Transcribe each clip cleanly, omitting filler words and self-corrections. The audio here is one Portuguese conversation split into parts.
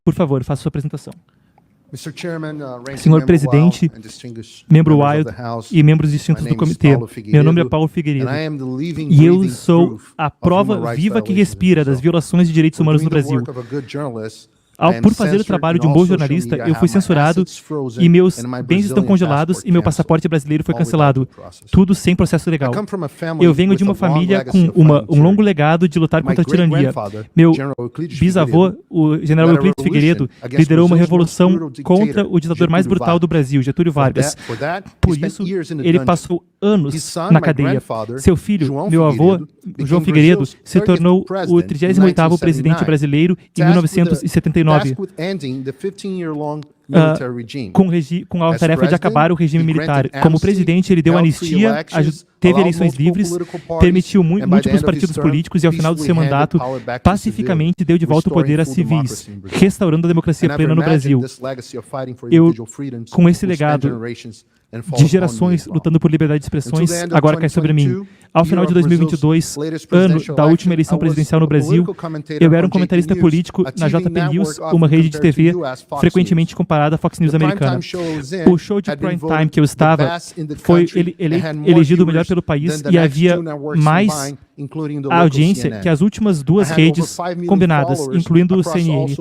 Por favor, faça sua apresentação. Senhor Presidente, membro Wild e membros distintos do comitê, meu nome é Paulo Figueiredo e eu sou a prova viva que respira das violações de direitos humanos no Brasil. Por fazer o trabalho de um bom jornalista, eu fui censurado e meus bens estão congelados e meu passaporte brasileiro foi cancelado. Tudo sem processo legal. Eu venho de uma família com um longo legado de lutar contra a tirania. Meu bisavô, o general Euclides Figueiredo, liderou uma revolução contra o ditador mais brutal do Brasil, Getúlio Vargas. Por isso, ele passou anos na cadeia. Seu filho, meu avô, João Figueiredo, se tornou o 38º presidente brasileiro em 1979. Com a tarefa de acabar o regime militar. Como presidente, ele deu anistia, teve eleições livres, permitiu múltiplos partidos políticos e, ao final do seu mandato, pacificamente deu de volta o poder a civis, restaurando a democracia plena no Brasil. Com esse legado de gerações lutando por liberdade de expressões, agora cai sobre mim. Ao final de 2022, ano da última eleição presidencial no Brasil, eu era um comentarista político na JP News, uma rede de TV frequentemente comparada à Fox News americana. O show de prime time que eu estava foi elegido o melhor pelo país e havia mais audiência que as últimas duas redes combinadas, incluindo o CNN.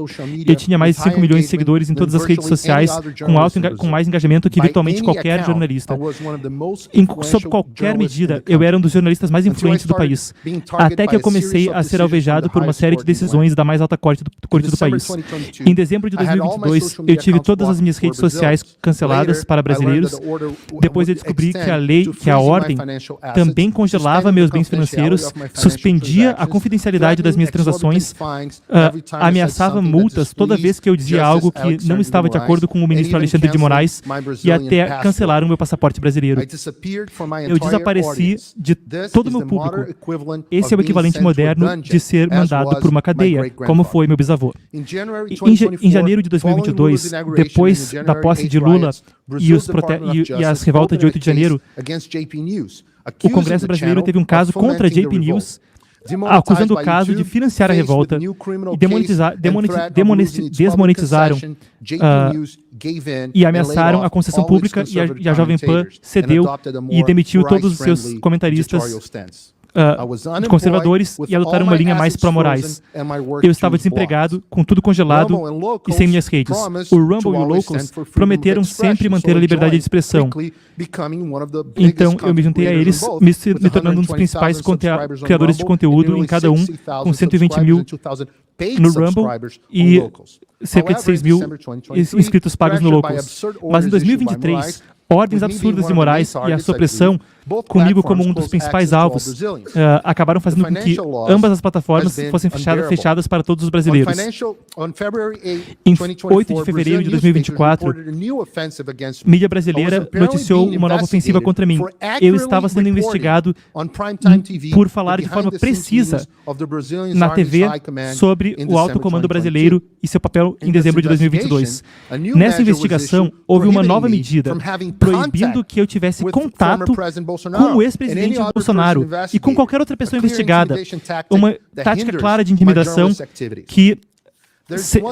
Eu tinha mais de 5 milhões de seguidores em todas as redes sociais, com mais engajamento que virtualmente qualquer jornalista. Sob qualquer medida, eu era um dos jornalistas mais influentes do país, até que eu comecei a ser alvejado por uma série de decisões da mais alta corte do país. Em dezembro de 2022, eu tive todas as minhas redes sociais canceladas para brasileiros. Depois eu descobri que a ordem também congelava meus bens financeiros, suspendia a confidencialidade das minhas transações, ameaçava multas toda vez que eu dizia algo que não estava de acordo com o ministro Alexandre de Moraes e até cancelaram meu passaporte brasileiro. Eu desapareci de todo o meu público. Esse é o equivalente moderno de ser mandado por uma cadeia, como foi meu bisavô. Em janeiro de 2022, depois da posse de Lula e as revoltas de 8 de janeiro, o Congresso brasileiro teve um caso contra a JP News, acusando o caso de financiar a revolta e desmonetizaram e ameaçaram a concessão pública e a Jovem Pan cedeu e demitiu todos os seus comentaristas conservadores e adotaram uma linha mais pró-morais. Eu estava desempregado, com tudo congelado e sem minhas redes. O Rumble e o Locals prometeram sempre manter a liberdade de expressão. Então, eu me juntei a eles, me tornando um dos principais criadores de conteúdo em cada um, com 120 mil no Rumble e cerca de 6 mil inscritos pagos no Locals. Mas em 2023, ordens absurdas e morais e a supressão, comigo como um dos principais alvos, acabaram fazendo com que ambas as plataformas fossem fechadas para todos os brasileiros. Em 8 de fevereiro de 2024, mídia brasileira noticiou uma nova ofensiva contra mim. Eu estava sendo investigado por falar de forma precisa na TV sobre o alto comando brasileiro e seu papel em dezembro de 2022. Nessa investigação, houve uma nova medida proibindo que eu tivesse contato com o ex-presidente Bolsonaro e com qualquer outra pessoa investigada. Uma tática clara de intimidação que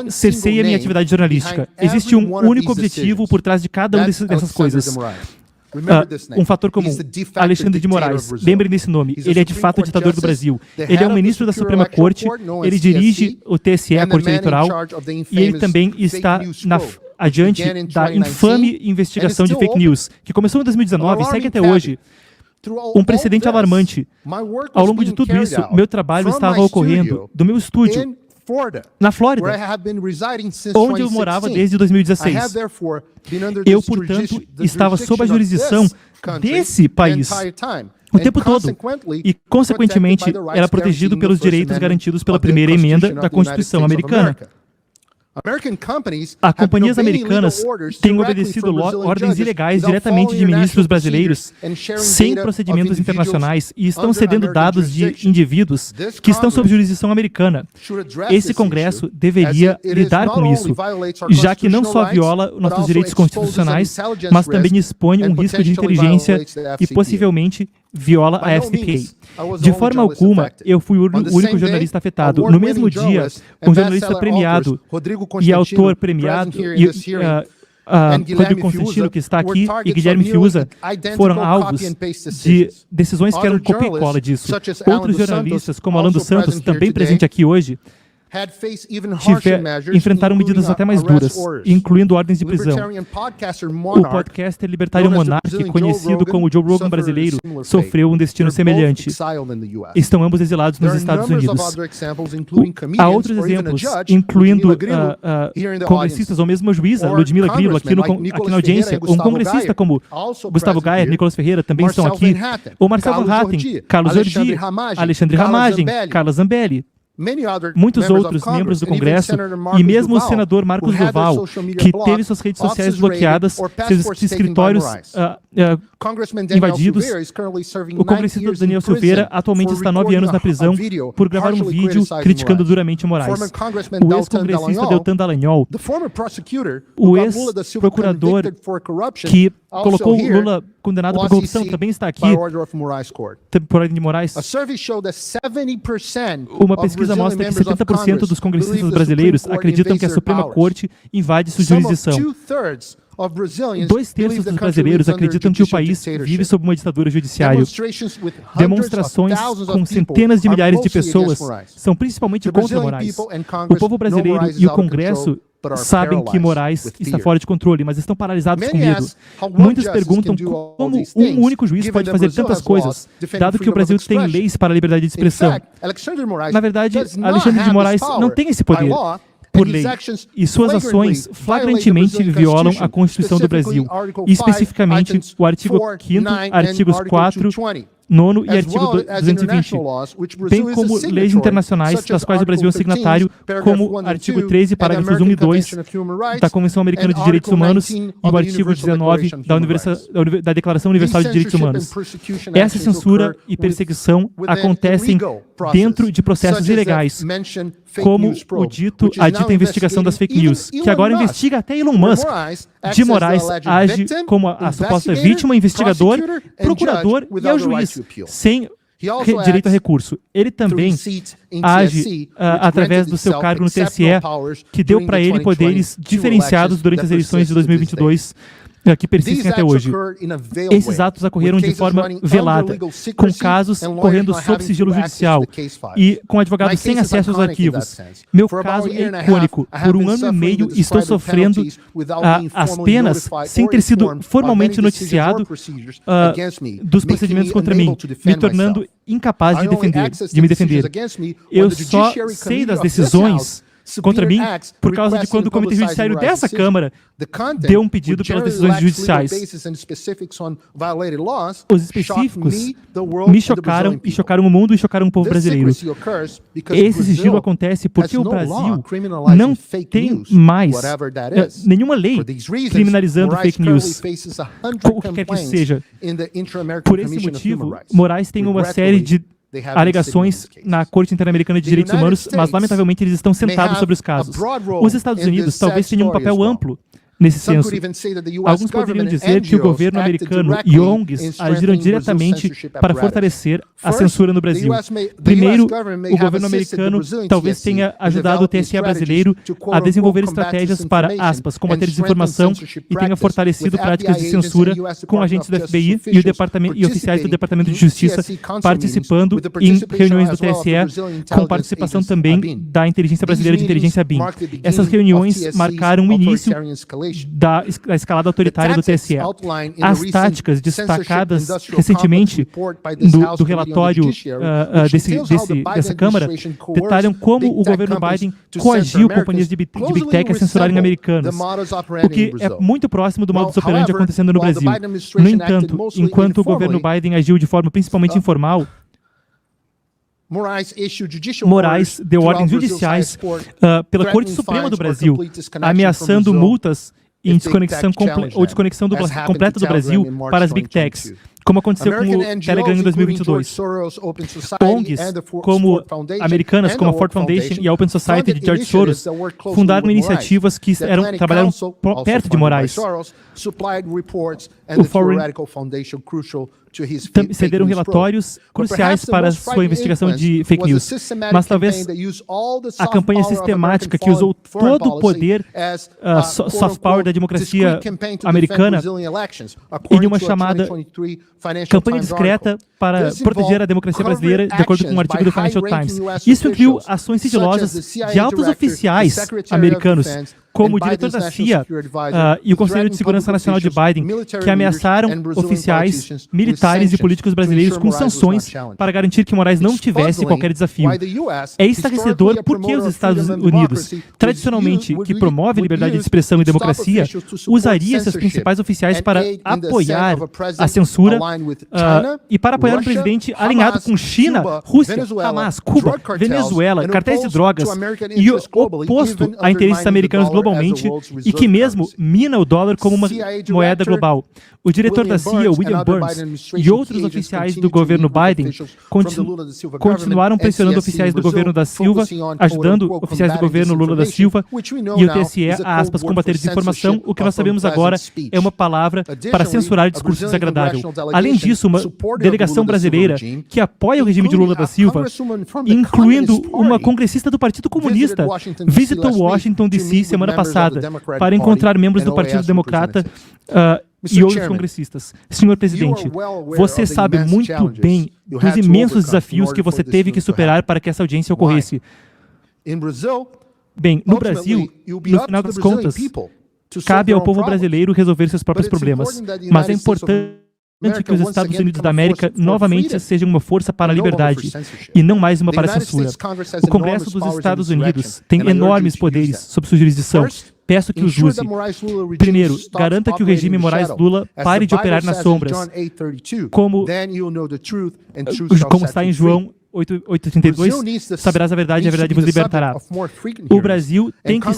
cerceia minha atividade jornalística. Existe um único objetivo por trás de cada uma dessas coisas. Um fator comum, Alexandre de Moraes. Lembrem desse nome. Ele é de fato o ditador do Brasil. Ele é um ministro da Suprema Corte, ele dirige o TSE, a Corte Eleitoral, e ele também está adiante da infame investigação de fake news, que começou em 2019 e segue até hoje. Um precedente alarmante. Ao longo de tudo isso, meu trabalho estava ocorrendo do meu estúdio, na Flórida, onde eu morava desde 2016. Eu, portanto, estava sob a jurisdição desse país o tempo todo e, consequentemente, era protegido pelos direitos garantidos pela primeira emenda da Constituição americana. As companhias americanas têm obedecido ordens ilegais diretamente de ministros brasileiros, sem procedimentos internacionais, e estão cedendo dados de indivíduos que estão sob jurisdição americana. Esse Congresso deveria lidar com isso, já que não só viola nossos direitos constitucionais, mas também expõe um risco de inteligência e possivelmente viola a FCPA. De forma alguma, eu fui o único jornalista afetado. No mesmo dia, um jornalista premiado e autor premiado, Rodrigo Constantino, que está aqui, e Guilherme Fiuza foram alvos de decisões que eram copia e cola disso. Outros jornalistas, como Alan dos Santos, também presente aqui hoje, enfrentaram medidas até mais duras, incluindo ordens de prisão. O podcaster libertário Monark, conhecido como Joe Rogan brasileiro, sofreu um destino semelhante. Estão ambos exilados nos Estados Unidos. Há outros exemplos, incluindo congressistas ou mesmo a juíza Ludmila Grillo, aqui na audiência, um congressista como Gustavo Gayer, Nicolas Ferreira, também estão aqui, ou Marcel Van Hatten, Carlos Ordi, Alexandre Ramagem, Carla Zambelli. Muitos outros membros do Congresso e mesmo o senador Marcos Duval, que teve suas redes sociais bloqueadas, seus escritórios invadidos. O congressista Daniel Silveira atualmente está 9 anos na prisão por gravar um vídeo criticando duramente Moraes. O ex-congressista Deltan Dallagnol, o ex-procurador que colocou Lula condenado por corrupção, também está aqui por ordem de Moraes. Uma pesquisa mostra que 70% dos congressistas brasileiros acreditam que a Suprema Corte invade sua jurisdição. 2/3 dos brasileiros acreditam que o país vive sob uma ditadura judiciária. Demonstrações com centenas de milhares de pessoas são principalmente contra Moraes. O povo brasileiro e o Congresso sabem que Moraes está fora de controle, mas estão paralisados com medo. Muitos perguntam como um único juiz pode fazer tantas coisas, dado que o Brasil tem leis para a liberdade de expressão. Na verdade, Alexandre de Moraes não tem esse poder por lei, e suas ações flagrantemente violam a Constituição do Brasil, e especificamente o artigo 5º, artigos 4, 9º e artigo 220, bem como leis internacionais das quais o Brasil é signatário, como o artigo 13, parágrafos 1 e 2 da Convenção Americana de Direitos Humanos e o artigo 19 da Declaração Universal de Direitos Humanos. Essa censura e perseguição acontecem dentro de processos ilegais, como a dita investigação das fake news, que agora investiga até Elon Musk. De Moraes age como a suposta vítima, investigador, procurador e é o juiz, sem direito a recurso. Ele também age através do seu cargo no TSE, que deu para ele poderes diferenciados durante as eleições de 2022, que persistem até hoje. Esses atos ocorreram de forma velada, com casos correndo sob sigilo judicial e com advogados sem acesso aos arquivos. Meu caso é icônico. Por 1 ano e meio estou sofrendo as penas sem ter sido formalmente noticiado dos procedimentos contra mim, me tornando incapaz de me defender. Eu só sei das decisões contra mim por causa de quando o Comitê Judiciário dessa Câmara deu um pedido pelas decisões judiciais. Os específicos me chocaram e chocaram o mundo e chocaram o povo brasileiro. Esse sigilo acontece porque o Brasil não tem mais nenhuma lei criminalizando fake news, o que quer que seja. Por esse motivo, Moraes tem uma série de alegações na Corte Interamericana de Direitos Humanos, mas lamentavelmente eles estão sentados sobre os casos. Os Estados Unidos talvez tenham um papel amplo nesse senso. Alguns poderiam dizer que o governo americano e ONGs agiram diretamente para fortalecer a censura no Brasil. Primeiro, o governo americano talvez tenha ajudado o TSE brasileiro a desenvolver estratégias para, aspas, combater desinformação e tenha fortalecido práticas de censura com agentes do FBI e oficiais do Departamento de Justiça participando em reuniões do TSE, com participação também da Inteligência Brasileira de Inteligência BIM. Essas reuniões marcaram o início da escalada autoritária do TSE. As táticas destacadas recentemente do relatório dessa Câmara detalham como o governo Biden coagiu companhias de Big Tech a censurarem americanos, o que é muito próximo do modus operandi acontecendo no Brasil. No entanto, enquanto o governo Biden agiu de forma principalmente informal, Moraes deu ordens judiciais pela Corte Suprema do Brasil, ameaçando multas em desconexão completa do Brasil para as Big Techs, como aconteceu com o Telegram em 2022. ONGs como americanas, como a Ford Foundation e a Open Society de George Soros, fundaram iniciativas que trabalharam perto de Moraes. O Foreign cederam relatórios cruciais para sua investigação de fake news. Mas talvez a campanha sistemática que usou todo o poder, soft power da democracia americana, em uma chamada campanha discreta para proteger a democracia brasileira, de acordo com um artigo do Financial Times. Isso incluiu ações sigilosas de altos oficiais americanos, como o diretor da CIA e o Conselheiro de Segurança Nacional de Biden, que ameaçaram oficiais, militares e políticos brasileiros com sanções para garantir que Moraes não tivesse qualquer desafio. É estarrecedor porque os Estados Unidos, tradicionalmente, que promove liberdade de expressão e democracia, usaria seus principais oficiais para apoiar a censura e para apoiar um presidente alinhado com China, Rússia, Hamas, Cuba, Venezuela, cartéis de drogas e oposto a interesses americanos globalmente, e que mesmo mina o dólar como uma moeda global. O diretor da CIA, William Burns, e outros oficiais do governo Biden continuaram pressionando oficiais do governo da Silva, ajudando oficiais do governo Lula da Silva e o TSE a, aspas, combater desinformação. O que nós sabemos agora é uma palavra para censurar discurso desagradável. Além disso, uma delegação brasileira que apoia o regime de Lula da Silva, incluindo uma congressista do Partido Comunista, visitou Washington, D.C. semana passada para encontrar membros do Partido Democrata e outros congressistas. Senhor presidente, você sabe muito bem dos imensos desafios que você teve que superar para que essa audiência ocorresse. Bem, no Brasil, no final das contas, cabe ao povo brasileiro resolver seus próprios problemas, mas é importante que os Estados Unidos da América novamente sejam uma força para a liberdade e não mais uma para a censura. O Congresso dos Estados Unidos tem enormes poderes sob sua jurisdição. Peço que os use. Primeiro, garanta que o regime Moraes-Lula pare de operar nas sombras, como está em João 8:32, saberás a verdade e a verdade vos libertará. O Brasil tem que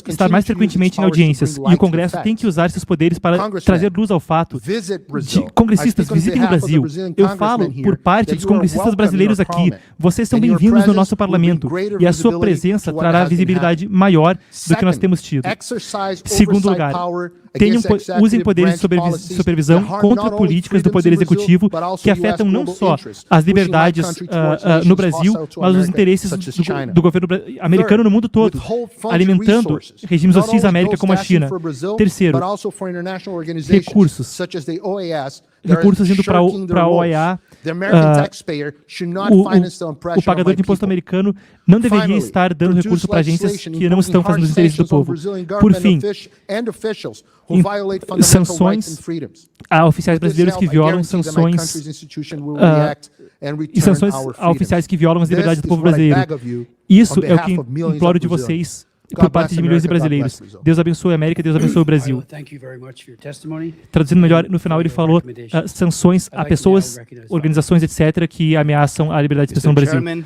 estar mais frequentemente em audiências e o Congresso tem que usar seus poderes para trazer luz ao fato de congressistas visitem o Brasil. Eu falo por parte dos congressistas brasileiros aqui. Vocês são bem-vindos no nosso parlamento e a sua presença trará visibilidade maior do que nós temos tido. Segundo lugar, usem poderes de supervisão contra políticas do Poder Executivo que afetam não só as liberdades no Brasil, mas os interesses do governo americano no mundo todo, alimentando regimes hostis à América como a China. Terceiro, recursos indo para a OEA. O pagador de imposto americano não deveria estar dando recurso para agências que não estão fazendo os interesses do povo. Por fim, sanções a oficiais brasileiros que violam sanções e sanções a oficiais que violam as liberdades do povo brasileiro. Isso é o que imploro de vocês por parte de milhões de brasileiros. Deus abençoe a América, Deus abençoe o Brasil. Traduzindo melhor, no final ele falou sanções a pessoas, organizações, etc., que ameaçam a liberdade de expressão no Brasil.